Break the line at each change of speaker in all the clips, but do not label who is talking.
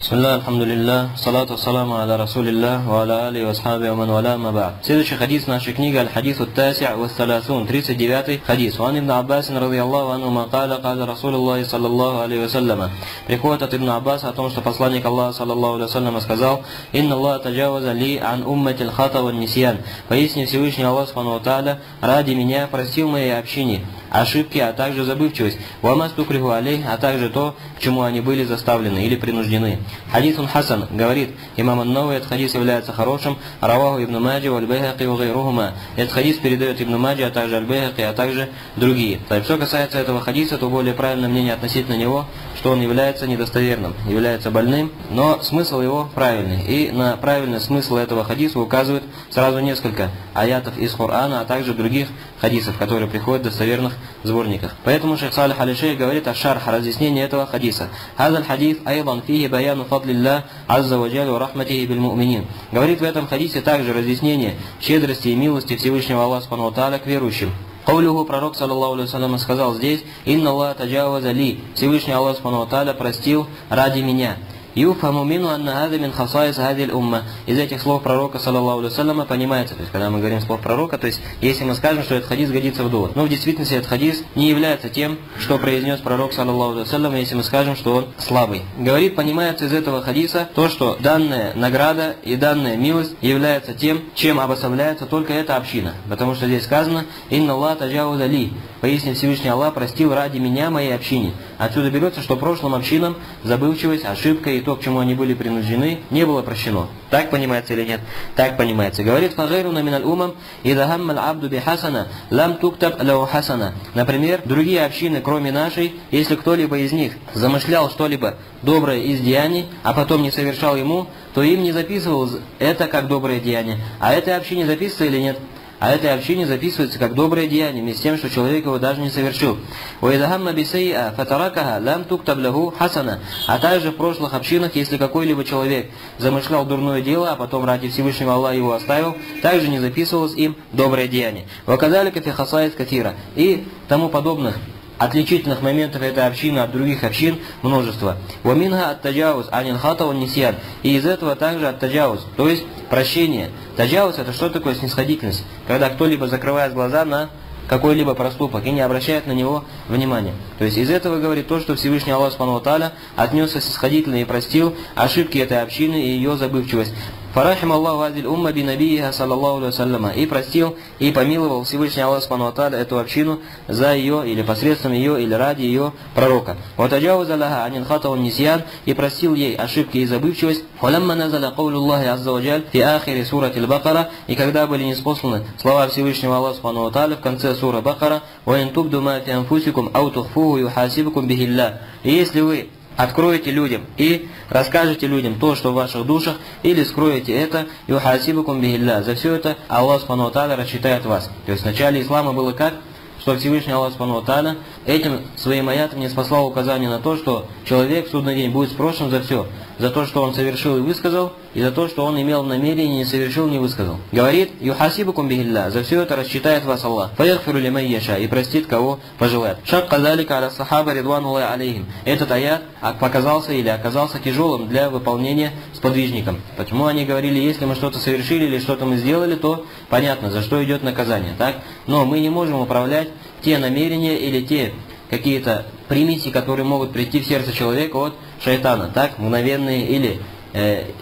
Бисмилlah, алхамдулиллах, салату ассаламу аля расулиллах, ва аля али ва асхаби ва ман валя ма ба'д. Следующий хадис нашей книги аль-хадис ат-таси' ва ас-саласун, 39-й хадис. Ван ибн Аббас радийаллаху анху мақаля, каля Расулуллахи саллаллаху алейхи ва саллама. Приходит от ибн Аббаса о том, что посланник Аллаха саллаллаху алейхи ва саллама сказал: «Инна Аллаха таджаваза ли ан уммати аль-хата ва нисьян». Поясни Всевышний Аллах субхану ва тааля ради меня простил моей общине ошибки, а также забывчивость, ва мастукриху алейх, а также то, к чему они были заставлены или принуждены. Хадисун хасан, говорит имам ан-Навави, этот хадис является хорошим, раваху ибн Маджа, аль-Байхаки ва гайрухума. Этот хадис передает ибн Маджа, а также аль-Байхаки, а также другие. Что касается этого хадиса, то более правильное мнение относительно него, что он является недостоверным, является больным, но смысл его правильный. И на правильный смысл этого хадиса указывает сразу несколько аятов из Корана, а также других хадисов, которые приходят в достоверных сборниках. Поэтому шейх Салих аль-Шейх говорит о шарх, разъяснение этого хадиса. Хазаль хадис айдан фихи баяну фадлилля азза ва джалю рахматихи биль му'минин. Говорит в этом хадисе также разъяснение щедрости и милости Всевышнего Аллаха субхану ва тааля к верующим. Каулюху, пророк саллаллаху алейхи ва саллям сказал здесь: «Инна Аллаха таджаваза ли». Всевышний Аллах субхану ва тааля простил ради меня. Юфхаму мину анна хаза мин хасаис хазиль умма. Из этих слов пророка саллаллаху алейхи ва салляма понимается, то есть когда мы говорим слов пророка, то есть если мы скажем, что этот хадис годится в довод. Но в действительности этот хадис не является тем, что произнес пророк саллаллаху алейхи ва саллям, если мы скажем, что он слабый. Говорит, понимается из этого хадиса то, что данная награда и данная милость является тем, чем обособляется только эта община. Потому что здесь сказано: «Инна Аллаха таджаваза ли». Поясни, Всевышний Аллах простил ради меня моей общине. Отсюда берется, что прошлым общинам забывчивость, ошибка и то, к чему они были принуждены, не было прощено. Так понимается или нет? Так понимается. Говорит: «Фагайруна миналь умам, ида хаммаль абду бихасана, лам туктаб лау хасана». Например, другие общины, кроме нашей, если кто-либо из них замышлял что-либо доброе из деяний, а потом не совершал ему, то им не записывалось это как доброе деяние. А этой общине записывается или нет? А этой общине записывается как доброе деяние, вместе с тем, что человек его даже не совершил. А также в прошлых общинах, если какой-либо человек замышлял дурное дело, а потом ради Всевышнего Аллаха его оставил, также не записывалось им доброе деяние. И тому подобных отличительных моментов этой общины от других общин множество. И из этого также ат-таджауз, то есть прощение. Таджауз — это что такое? Снисходительность. Когда кто-либо закрывает глаза на какой-либо проступок и не обращает на него внимания. То есть из этого говорит то, что Всевышний Аллах субхану ва тааля отнесся снисходительно и простил ошибки этой общины и ее забывчивость. Фарахим Аллаху азиль умма би набийха саллаллаху алейхи ва салляма. И простил и помиловал Всевышний Аллах субхану ва тааля эту общину за ее, или посредством ее, или ради ее пророка. Ватаджауза лаха анин хата ва нисьян. И простил ей ошибки и забывчивость. Валямма назаля каулюллахи азза ва джаль фи ахири сурати аль-Бакара. И когда были ниспосланы слова Всевышнего Аллаха субхану ва тааля в конце сура Бакара: «Ва ин тубду ма фи анфусикум ау тухфуху юхасибукум бихилля». И если вы откроете людям и расскажете людям то, что в ваших душах, или скроете это, юхасибукум бихилля. За все это Аллах субхану ва тааля рассчитает вас. То есть в начале ислама было как? Что Всевышний Аллах субхану ва тааля этим своим аятом не спаслал указание на то, что человек в судный день будет спрошен за все. За то, что он совершил и высказал, и за то, что он имел в намерении, не совершил, не высказал. Говорит: юхасибукум бихилля. За все это рассчитает вас Аллах. Фаягфиру лиман яша. И простит, кого пожелает. Шакка залика аля сахаба ридвануллахи алейхим. Этот аят показался или оказался тяжелым для выполнения сподвижникам. Почему они говорили: если мы что-то совершили или что-то мы сделали, то понятно, за что идет наказание. Так? Но мы не можем управлять те намерения или те какие-то примеси, которые могут прийти в сердце человека от шайтана, так, мгновенные или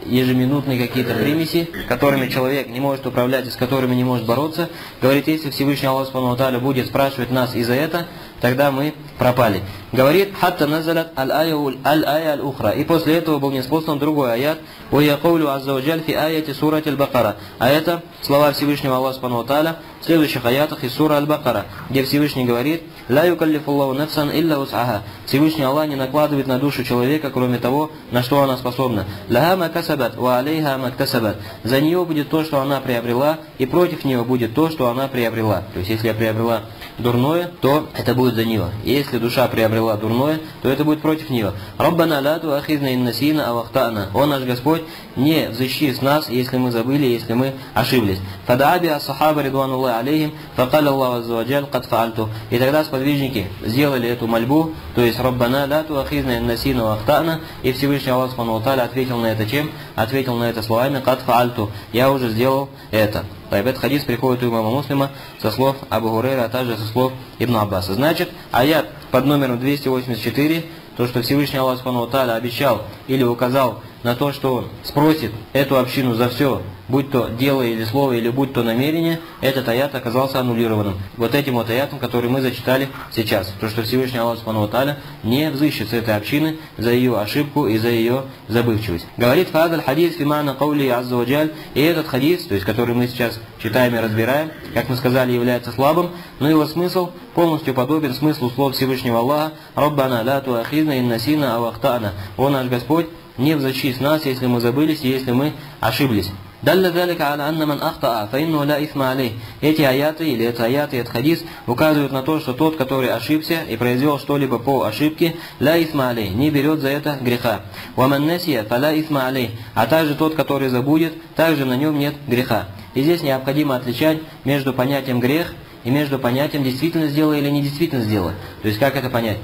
ежеминутные какие-то примеси, которыми человек не может управлять и с которыми не может бороться. Говорит, если Всевышний Аллах субхану ва тааля будет спрашивать нас и за это, тогда мы пропали. Говорит: хатта назалят аль-ая аль-ухра. И после этого был ниспослан другой аят: «Ва якаулю азза ва джаль фи аяти сурати аль-Бакара». А это слова Всевышнего Аллаха субхану ва тааля в следующих аятах из сура аль-Бакара, где Всевышний говорит: «Ла юкаллифуллаху нафсан илля ус'аха». Всевышний Аллах не накладывает на душу человека, кроме того, на что она способна. «Лаха ма касабат ва алейха ма ктасабат». За нее будет то, что она приобрела, и против нее будет то, что она приобрела. То есть если я приобрела дурное, то это будет за нее. Если душа приобрела дурное, то это будет против нее. Раббана ла туахизна ин насина ав ахтана. О наш Господь, не взыщи с нас, если мы забыли, если мы ошиблись. Фадааби ас-сахаба ридвануллахи алейхим, факаля Аллаху азза ва джаль кад фаальту. И тогда сподвижники сделали эту мольбу, то есть Раббана ла туахизна ин насина ав ахтана, и Всевышний Аллах субхану ва тааля ответил на это чем? Ответил на это словами кад фаальту. Я уже сделал это. Этот хадис приходит у имама Муслима со слов Абу Хурейра, а также со слов Ибн Аббаса. Значит, аят под номером 284, то, что Всевышний Аллах субхану ва тааля обещал или указал на то, что спросит эту общину за все, будь то дело или слово, или будь то намерение, этот аят оказался аннулированным. Вот этим вот аятом, который мы зачитали сейчас. То, что Всевышний Аллах субхану ва тааля не взыщет с этой общины за ее ошибку и за ее забывчивость. Говорит фадаль хадис фимана каули азза ва джаль, и этот хадис, то есть который мы сейчас читаем и разбираем, как мы сказали, является слабым, но его смысл полностью подобен смыслу слов Всевышнего Аллаха: «Раббана ла туахизна ин насина ав ахтана». О наш Господь, не взыщи с нас, если мы забылись и если мы ошиблись. Далля залика аля анна ман ахтаа, фа инну ла исма алейх. Эти аяты, или это аяты, этот хадис, указывают на то, что тот, который ошибся и произвел что-либо по ошибке, ла исма алейх, не берет за это греха. Ва ман насия, фа ла исма алейх. А также тот, который забудет, также на нем нет греха. И здесь необходимо отличать между понятием грех и между понятием действительно сделал или не действительно сделал. То есть как это понять?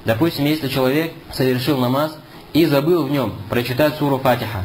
Допустим, если человек совершил намаз и забыл в нем прочитать суру Фатиха,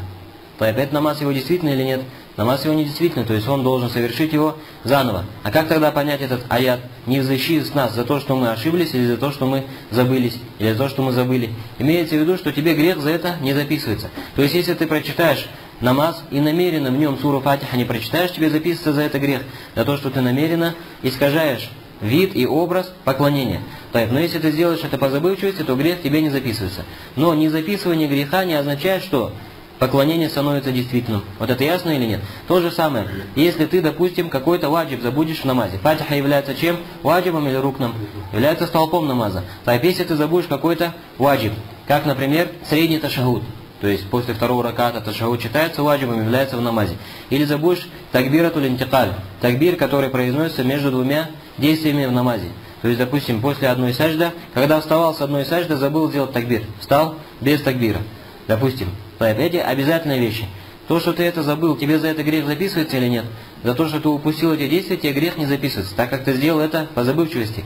то опять намаз его действительно или нет? Намаз его не действительно, то есть он должен совершить его заново. А как тогда понять этот аят? Не взыщи с нас за то, что мы ошиблись, или за то, что мы забылись, или за то, что мы забыли. Имеется в виду, что тебе грех за это не записывается. То есть если ты прочитаешь намаз и намеренно в нем суру Фатиха не прочитаешь, тебе записывается за это грех. За то, что ты намеренно искажаешь вид и образ поклонения. Но если ты сделаешь это по забывчивости, то грех тебе не записывается. Но незаписывание греха не означает, что поклонение становится действительным. Вот это ясно или нет? То же самое, если ты, допустим, какой-то ваджиб забудешь в намазе. Фатиха является чем? Ваджибом или рукном? Является столпом намаза. Если ты забудешь какой-то ваджиб, как, например, средний ташахуд, то есть после второго раката ташахуд читается, ваджибом является в намазе. Или забудешь такбиратуль интикаль, такбир, который произносится между двумя действиями в намазе. То есть, допустим, после одной сажда, когда вставал с одной сажды, забыл сделать такбир. Встал без такбира. Допустим. Эти обязательные вещи. То, что ты это забыл, тебе за это грех записывается или нет? За то, что ты упустил эти действия, тебе грех не записывается, так как ты сделал это по забывчивости.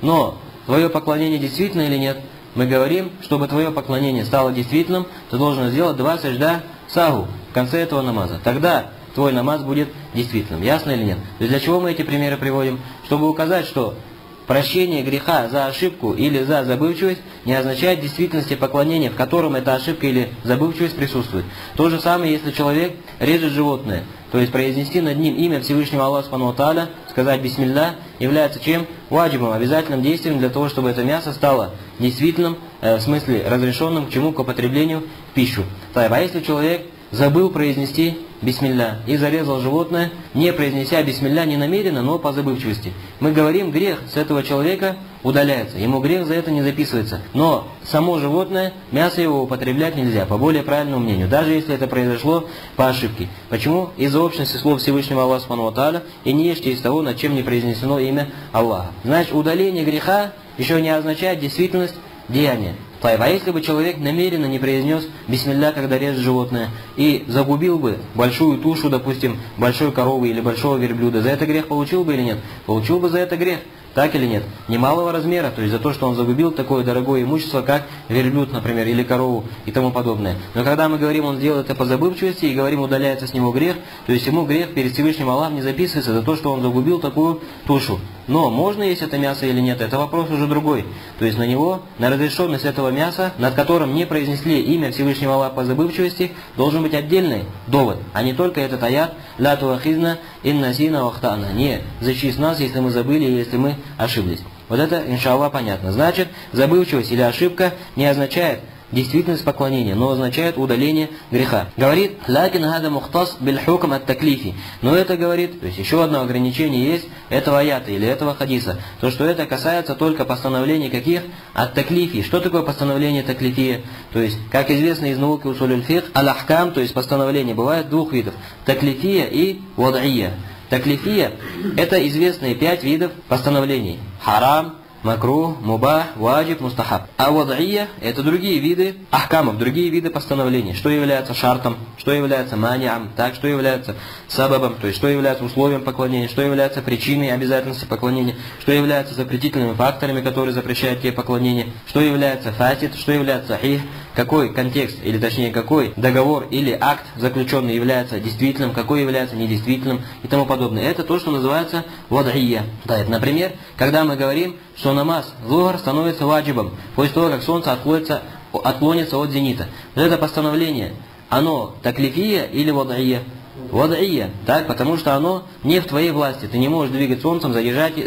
Но твое поклонение действительно или нет? Мы говорим, чтобы твое поклонение стало действительным, ты должен сделать 2 сажда саху в конце этого намаза. Тогда твой намаз будет действительным. Ясно или нет? То есть для чего мы эти примеры приводим? Чтобы указать, что прощение греха за ошибку или за забывчивость не означает в действительности поклонения, в котором эта ошибка или забывчивость присутствует. То же самое, если человек режет животное, то есть произнести над ним имя Всевышнего Аллаха субхану ва тааля, сказать бисмилля, является чем? Ваджибом, обязательным действием для того, чтобы это мясо стало действительным, в смысле разрешенным к чему? К употреблению в пищу. А если человек забыл произнести бисмилля и зарезал животное, не произнеся бисмилля не намеренно, но по забывчивости. Мы говорим, грех с этого человека удаляется, ему грех за это не записывается. Но само животное, мясо его употреблять нельзя, по более правильному мнению, даже если это произошло по ошибке. Почему? Из-за общности слов Всевышнего Аллаха субхану ва тааля, и не ешьте из того, над чем не произнесено имя Аллаха. Значит, удаление греха еще не означает действительность деяния. А если бы человек намеренно не произнес бисмилля, когда режет животное, и загубил бы большую тушу, допустим, большой коровы или большого верблюда, за это грех получил бы или нет? Получил бы за это грех. Так или нет? Немалого размера, то есть за то, что он загубил такое дорогое имущество, как верблюд, например, или корову и тому подобное. Но когда мы говорим, он сделал это по забывчивости, и говорим, удаляется с него грех, то есть ему грех перед Всевышним Аллахом не записывается за то, что он загубил такую тушу. Но можно есть это мясо или нет, это вопрос уже другой. То есть на него, на разрешенность этого мяса, над которым не произнесли имя Всевышнего Аллаха по забывчивости, должен быть отдельный довод, а не только этот аят «Ля туахизна ин насина вахтана». Не защищи нас, если мы забыли, если мы ошиблись. Вот это, иншаллах, понятно. Значит, забывчивость или ошибка не означает действительность поклонения, но означает удаление греха. Говорит, «Лакин хада мухтас биль хукм ат таклифи». Но это говорит, то есть еще одно ограничение есть этого аята или этого хадиса, то что это касается только постановлений каких? Ат таклифи. Что такое постановление таклифия? То есть, как известно из науки усуль аль-фикх, аль-ахкам, то есть постановление, бывает двух видов: таклифия и вад'ия. Таклифия – это известные 5 видов постановлений. Харам, макрух, мубах, ваджиб, мустахаб. А вад'ия – это другие виды ахкамов, другие виды постановлений. Что является шартом, что является маниам, так, что является сабабом, то есть что является условием поклонения, что является причиной обязательности поклонения, что является запретительными факторами, которые запрещают тебе поклонение, что является фасид, что является сахих, какой контекст, или точнее какой договор или акт заключенный является действительным, какой является недействительным и тому подобное. Это то, что называется вад'ия. Например, когда мы говорим, что намаз зухр становится ваджибом после того, как солнце отклонится от зенита. Вот это постановление, оно таклифия или вад'ия? Вад'ия, так, потому что оно не в твоей власти. Ты не можешь двигать солнце, задержать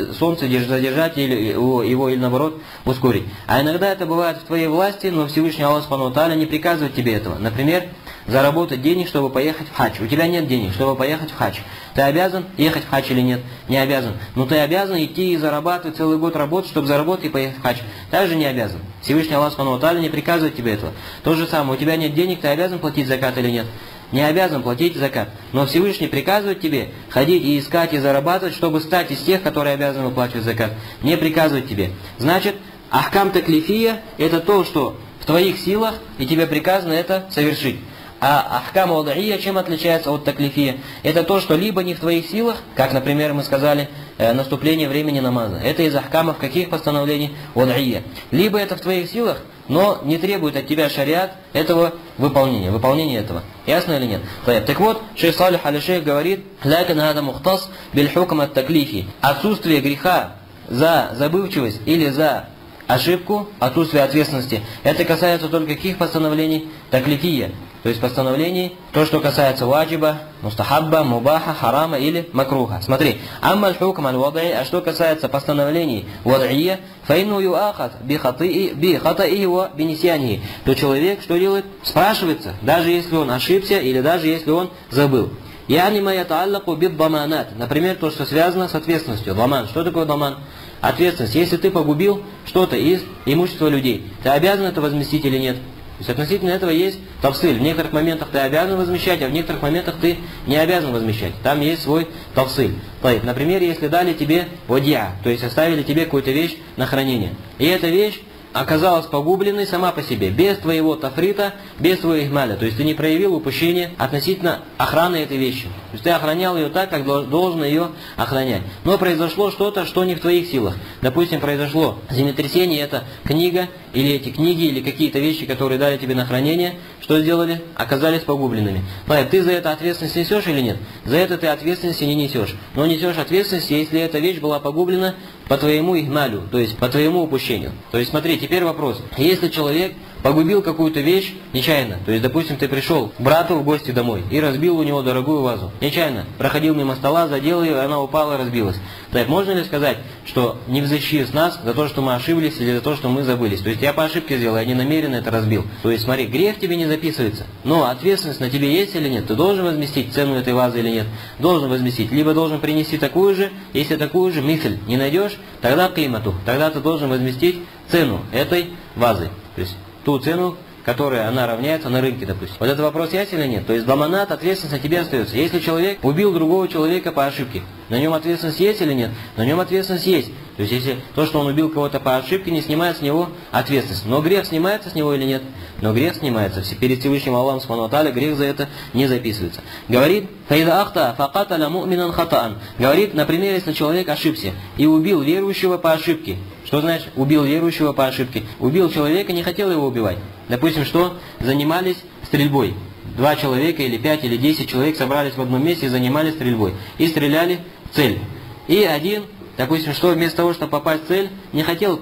его или наоборот ускорить. А иногда это бывает в твоей власти, но Всевышний Аллах Субхану ва Тааля не приказывает тебе этого. Например, заработать денег, чтобы поехать в хадж. У тебя нет денег, чтобы поехать в хадж. Ты обязан ехать в хадж или нет? Не обязан. Но ты обязан идти и зарабатывать целый год работать, чтобы заработать и поехать в хадж. Также не обязан. Всевышний Аллах Субхану ва Тааля не приказывает тебе этого. То же самое, у тебя нет денег, ты обязан платить закат или нет? Не обязан платить закат. Но Всевышний приказывает тебе ходить и искать и зарабатывать, чтобы стать из тех, которые обязаны выплачивать закат. Не приказывает тебе. Значит, ахкам таклифия – это то, что в твоих силах, и тебе приказано это совершить. А ахкам вад'ия чем отличается от таклифия? Это то, что либо не в твоих силах, как, например, мы сказали, наступление времени намаза. Это из ахкамов каких постановлений? Вад'ия. Либо это в твоих силах, но не требует от тебя шариат этого выполнения этого. Ясно или нет? Так вот, шейх Салих аль-Шейх говорит, «Лякин хада мухтас биль хукм ат таклифи». Отсутствие греха за забывчивость или за ошибку, отсутствие ответственности, это касается только каких постановлений? Таклифия. То есть постановлений, то, что касается ваджиба, мустахабба, мубаха, харама или макруха. Смотри, аммаль хукм аль-вад'и, а что касается постановлений вад'ия, фаинну юахат би хатаи ва бинисянихи. То человек что делает? Спрашивается, даже если он ошибся или даже если он забыл. Яни ма ятааллаку бид-даманат. Например, то, что связано с ответственностью. Даман. Что такое даман? Ответственность. Если ты погубил что-то из имущества людей, ты обязан это возместить или нет? То есть относительно этого есть тавсиль. В некоторых моментах ты обязан возмещать, а в некоторых моментах ты не обязан возмещать. Там есть свой тавсиль. Например, если дали тебе вадиа, то есть оставили тебе какую-то вещь на хранение. И эта вещь оказалась погубленной сама по себе, без твоего тафрита, без твоего ихмаля. То есть ты не проявил упущения относительно охраны этой вещи. То есть ты охранял ее так, как должен ее охранять. Но произошло что-то, что не в твоих силах. Допустим, произошло землетрясение, это книга, или эти книги, или какие-то вещи, которые дали тебе на хранение, что сделали? Оказались погубленными. Ты за это ответственность несешь или нет? За это ты ответственности не несешь. Но несешь ответственность, если эта вещь была погублена по твоему ихмалю, то есть по твоему упущению. То есть смотри, теперь вопрос. Если человек погубил какую-то вещь нечаянно, то есть, допустим, ты пришел к брату в гости домой и разбил у него дорогую вазу. Нечаянно. Проходил мимо стола, задел ее, и она упала и разбилась. Так, можно ли сказать, что не взыщи с нас за то, что мы ошиблись или за то, что мы забылись? То есть я по ошибке сделал, я не намеренно это разбил. То есть смотри, грех тебе не записывается, но ответственность на тебе есть или нет? Ты должен возместить цену этой вазы или нет? Должен возместить. Либо должен принести такую же, если такую же мисль не найдешь, тогда кимату. Тогда ты должен возместить цену этой вазы. То есть ту цену, которая она равняется на рынке, допустим. Вот этот вопрос ясен или нет? То есть даманат, ответственность на тебе остается. Если человек убил другого человека по ошибке, на нем ответственность есть или нет? На нем ответственность есть. То есть если то, что он убил кого-то по ошибке, не снимает с него ответственность. Но грех снимается с него или нет? Но грех снимается. Перед Всевышним Аллахом Субхану ва Тааля грех за это не записывается. Говорит, фаида ахта факаталя му'минан хатаан. Говорит, например, если человек ошибся и убил верующего по ошибке. Что значит убил верующего по ошибке? Убил человека, не хотел его убивать. Допустим, что занимались стрельбой. 2 человека или 5 или 10 человек собрались в одном месте и занимались стрельбой. И стреляли в цель. И один, допустим, что вместо того, чтобы попасть в цель, не хотел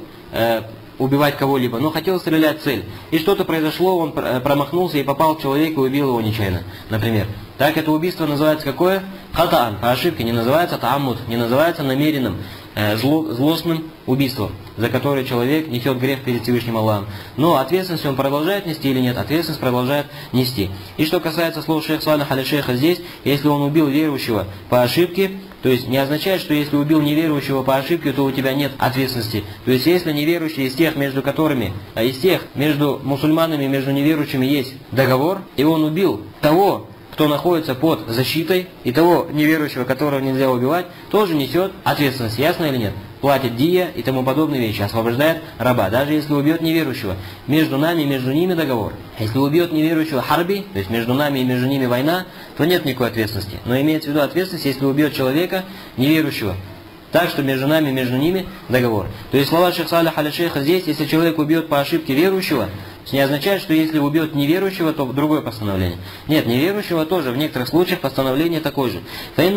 убивать кого-либо, но хотел стрелять в цель. И что-то произошло, он промахнулся и попал в человека и убил его нечаянно, например. Так это убийство называется какое? Хатаан, по ошибке, не называется тааммуд, не называется намеренным, злостным убийством, за которое человек несет грех перед Всевышним Аллахом. Но ответственность он продолжает нести или нет? Ответственность продолжает нести. И что касается слов шейха Салиха аль-Шейха здесь, если он убил верующего по ошибке, то есть не означает, что если убил неверующего по ошибке, то у тебя нет ответственности. То есть если неверующий из тех, между которыми, между мусульманами, между неверующими есть договор, и он убил того, кто находится под защитой, и того неверующего, которого нельзя убивать, тоже несет ответственность. Ясно или нет? Платит дия и тому подобные вещи, освобождает раба, даже если убьет неверующего. Между нами и между ними договор. Если убьет неверующего харби, то есть между нами и между ними война, то нет никакой ответственности. Но имеется в виду ответственность, если убьет человека неверующего. Так что между нами и между ними договор. То есть слова шейх Салих аль-Шейха здесь, если человек убьет по ошибке верующего, не означает, что если убьет неверующего, то другое постановление. Нет, неверующего тоже в некоторых случаях постановление такое же. То есть,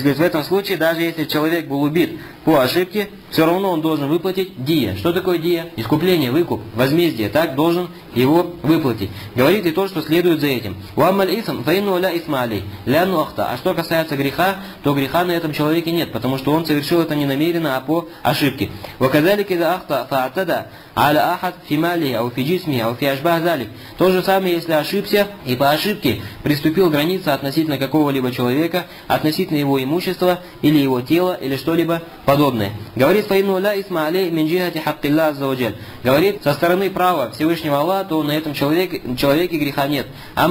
говорит, в этом случае, даже если человек был убит по ошибке, все равно он должен выплатить дия. Что такое дия? Искупление, выкуп, возмездие. Так должен его выплатить. Говорит и то, что следует за этим. А что касается греха, то греха на этом человеке нет, потому что он совершил это не намеренно, а по ошибке. То же самое, если ошибся и по ошибке приступил к границе относительно какого-либо человека, относительно его имущества или его тела, или что-либо подобное. Говорит, говорит, со стороны права Всевышнего Аллаха, то на этом человеке греха нет. А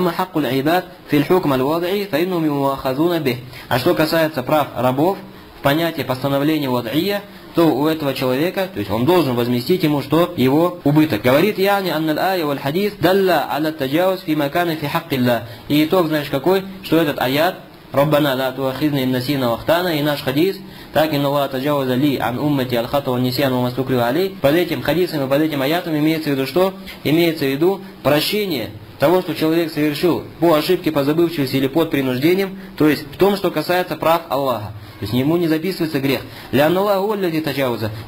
что касается прав рабов, в понятии постановления вад'ия, то у этого человека, то есть он должен возместить ему, что его убыток. Говорит яни анналь ая валь хадис далла аля таджауз фи макана фи хаккилля. И итог, знаешь какой? Что этот аят Раббана ла туахидна ин насина вахтана, и наш хадис, так инна Аллах таджауза ли ан уммати аль-хата ва нисян ва мастукрю алей. Под этим хадисом и под этим аятом имеется в виду что? Имеется в виду прощение того, что человек совершил по ошибке, по забывчивости или под принуждением, то есть в том, что касается прав Аллаха. То есть ему не записывается грех.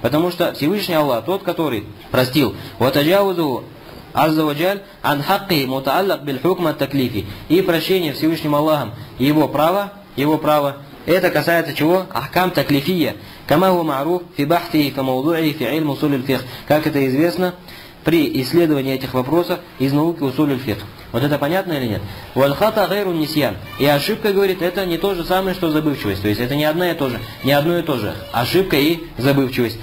Потому что Всевышний Аллах, тот, который простил. И прощение Всевышним Аллахом его право, это касается чего? Ахкам таклифия. Как это известно при исследовании этих вопросов из науки усуль аль-фикх. Вот это понятно или нет? Валь-хата гайру нисьян. И ошибка, говорит, это не то же самое, что забывчивость. То есть это не одно и то же. Ошибка и забывчивость.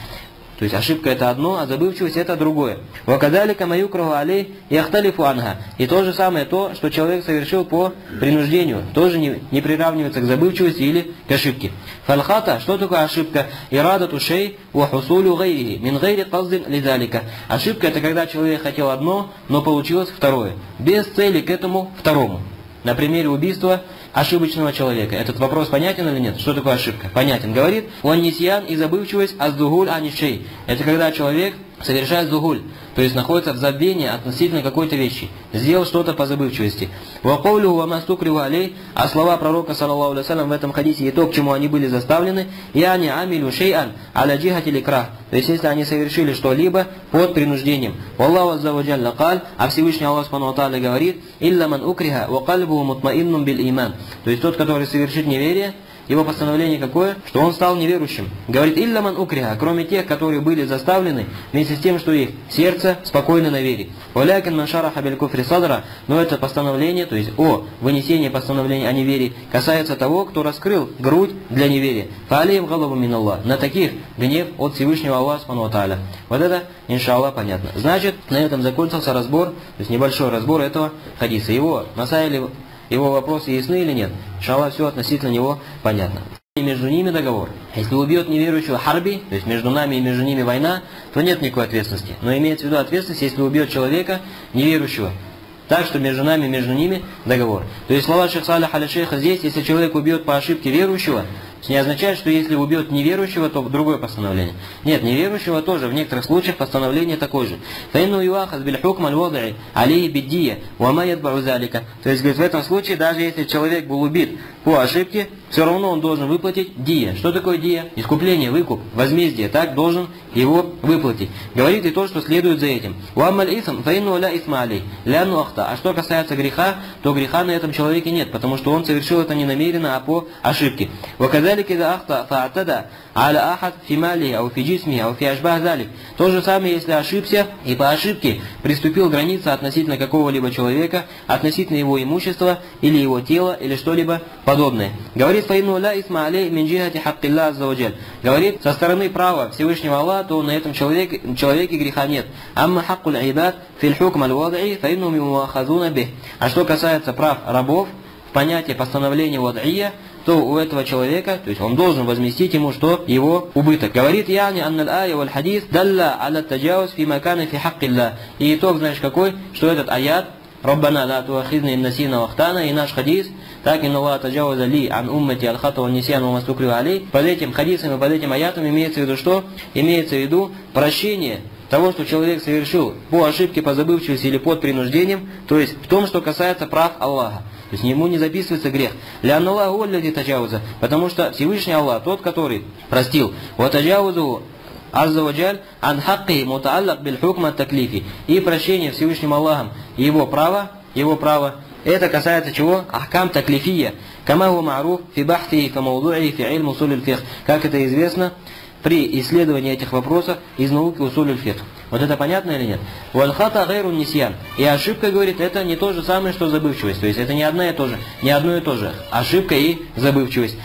То есть ошибка это одно, а забывчивость это другое. Вакадалика маюкраху алей яхталифу анха. И то же самое то, что человек совершил по принуждению, тоже не приравнивается к забывчивости или к ошибке. Фальхата, что такое ошибка? Ирадату шей ва хусулю гайрихи мин гайри каздин лидалика. Ошибка это когда человек хотел одно, но получилось второе. Без цели к этому второму. На примере убийства ошибочного человека. Этот вопрос понятен или нет? Что такое ошибка? Понятен. Говорит, он нисьян и забывчивость аздугуль анишей. Это когда человек совершает зугуль, то есть находится в забвении относительно какой-то вещи. Сделал что-то по забывчивости. Вакаулюху ва мастукриху алей, а слова пророка саллаллаху алейхи ва саллям в этом хадисе и то, к чему они были заставлены, яни амилю шей'ан аля джихати ликрах. То есть если они совершили что-либо под принуждением. Аллаху азза ва джалла каль, а Всевышний Аллах субхану ва тааля говорит, илля ман укриха ва кальбуху мутмаиннум бил иман. То есть тот, который совершит неверие, его постановление какое? Что он стал неверующим. Говорит, илля ман укриха, кроме тех, которые были заставлены, вместе с тем, что их сердце спокойно на вере. Валякин ман шараха биль куфри садра, но это постановление, то есть о вынесении постановления о неверии, касается того, кто раскрыл грудь для неверия. Фаалиим галабу мин Аллах. На таких гнев от Всевышнего Аллаха субхану ва тааля. Вот это, иншаллах, понятно. Значит, на этом закончился разбор, то есть небольшой разбор этого хадиса. Его масайли, его вопросы ясны или нет? Иншаллах, все относительно него понятно. И между ними договор. Если убьет неверующего харби, то есть между нами и между ними война, то нет никакой ответственности. Но имеется в виду ответственность, если убьет человека неверующего. Так что между нами и между ними договор. То есть слова шейх Салих аль-Шейха здесь, если человек убьет по ошибке верующего, не означает, что если убьет неверующего, то другое постановление. Нет, неверующего тоже в некоторых случаях постановление такое же. То есть, говорит, в этом случае, даже если человек был убит по ошибке, все равно он должен выплатить дия. Что такое дия? Искупление, выкуп, возмездие. Так должен его выплатить. Говорит и то, что следует за этим. А что касается греха, то греха на этом человеке нет, потому что он совершил это не намеренно, а по ошибке. То же самое, если ошибся и по ошибке приступил к границе относительно какого-либо человека, относительно его имущества или его тела или что-либо подобное. Говорит Говорит, фаину ла исма алей мин джихати хаккилла азза ва джаль. Говорит, со стороны права Всевышнего Аллаха, то на этом человеке греха нет. Амма хаккуль айбад филь хукм аль-вадаи фаину мимуахазуна бих. А что касается прав рабов, в понятии постановления вад'ия, то у этого человека, то есть он должен возместить ему, что его убыток. Говорит яни анналь ая валь хадис далла аля таджауз фи макана фи хаккилла. И итог, знаешь какой? Что этот аят Раббана ла туахидна ин насина вахтана, и наш хадис, так инна Аллах таджауаза ли ан уммати аль-хата ва нисьян ва мастукрию алей. Под этим хадисом и под этим аятом имеется в виду что? Имеется в виду прощение того, что человек совершил по ошибке, по забывчивости или под принуждением, то есть в том, что касается прав Аллаха. То есть ему не записывается грех. Лян Аллаху аллади таджауза, потому что Всевышний Аллах, тот, который простил. Ва таджаузу азза ва джаль ан хакки мутааллак биль хукма таклифи. И прощение Всевышним Аллахом его право, это касается чего? Ахкам таклифия. Кама ху ма'руф фи бахти фи мауду'и фи илм усуль аль-фикх. Как это известно при исследовании этих вопросов из науки усуль аль-фикх. Вот это понятно или нет? Валь-хата гайру нисьян. И ошибка, говорит, это не то же самое, что забывчивость. То есть это не одно и то же. Ошибка и забывчивость.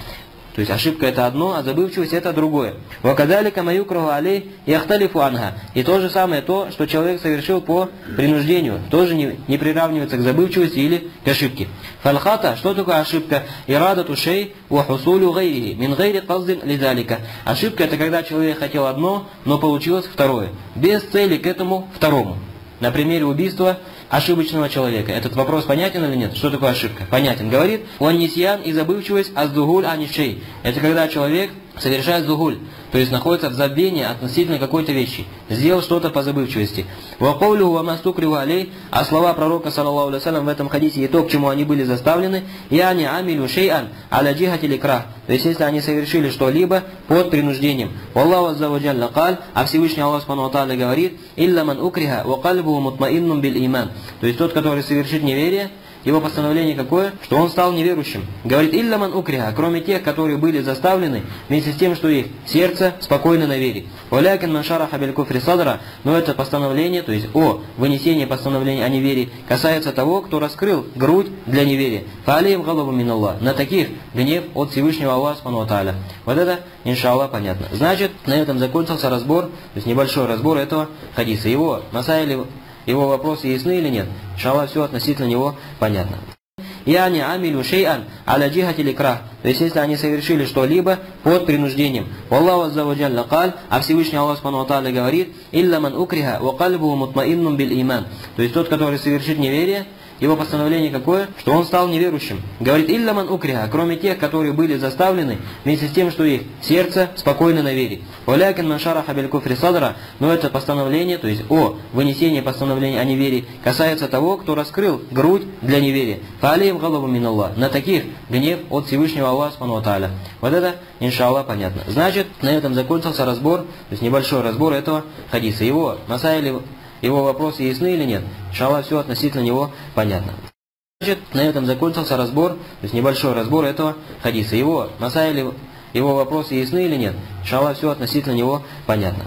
То есть ошибка это одно, а забывчивость это другое. Вакадалика маюкраху алей яхталифу анха. И то же самое то, что человек совершил по принуждению, тоже не приравнивается к забывчивости или к ошибке. Фальхата, что такое ошибка? Ирадату шей ва хусулю гайрихи, мин гайри каздин лидалика. Ошибка это когда человек хотел одно, но получилось второе. Без цели к этому второму. На примере убийства ошибочного человека. Этот вопрос понятен или нет? Что такое ошибка? Понятен. Говорит, он нисьян и забывчивость аздугуль анишей. Это когда человек совершает зугуль, то есть находится в забвении относительно какой-то вещи. Сделал что-то по забывчивости. Вакаулюху ва мастукриху алей, а слова пророка, саллаллаху алейхи ва саллям, в этом хадисе, и то, к чему они были заставлены, яни амилю шей'ан аля джихати ликрах. То есть, если они совершили что-либо под принуждением. Аллаху азза ва джалля каль, а Всевышний Аллах субхану ва тааля говорит, илля ман укриха ва кальбуху мутмаиннун бил иман. То есть, тот, который совершит неверие, его постановление какое? Что он стал неверующим. Говорит, илля ман укриха, кроме тех, которые были заставлены, вместе с тем, что их сердце спокойно на вере. Валякин ман шараха биль куфри садра, но это постановление, то есть о вынесении постановления о неверии, касается того, кто раскрыл грудь для неверия. Фаалием галабу мин Аллах. На таких гнев от Всевышнего Аллаха субхану ва тааля. Вот это, иншаллах, понятно. Значит, на этом закончился разбор, то есть небольшой разбор этого хадиса. Его масайли, его вопросы ясны или нет? Иншаллах, все относительно него понятно. Яни амилю шей'ан аля джихати ликрах. То есть, если они совершили что-либо под принуждением. Аллаху азза ва джалля каль, а Всевышний Аллах субхану ва тааля говорит, илля ман укриха ва кальбуху мутмаиннун бил иман. То есть, тот, который совершит неверие, его постановление какое? Что он стал неверующим. Говорит, илля ман укриха, кроме тех, которые были заставлены, вместе с тем, что их сердце спокойно на вере. Валякин ман шараха биль куфри садра, но это постановление, то есть о вынесении постановления о неверии, касается того, кто раскрыл грудь для неверия. Фаалием галабу мин Аллах. На таких гнев от Всевышнего Аллаха субхану ва тааля. Вот это, иншаллах, понятно. Значит, на этом закончился разбор, то есть небольшой разбор этого хадиса. Его масайли, его вопросы ясны или нет? Иншаллах, все относительно него понятно. Значит, на этом закончился разбор, то есть небольшой разбор этого хадиса. Его масайли, его вопросы ясны или нет? Иншаллах, все относительно него понятно.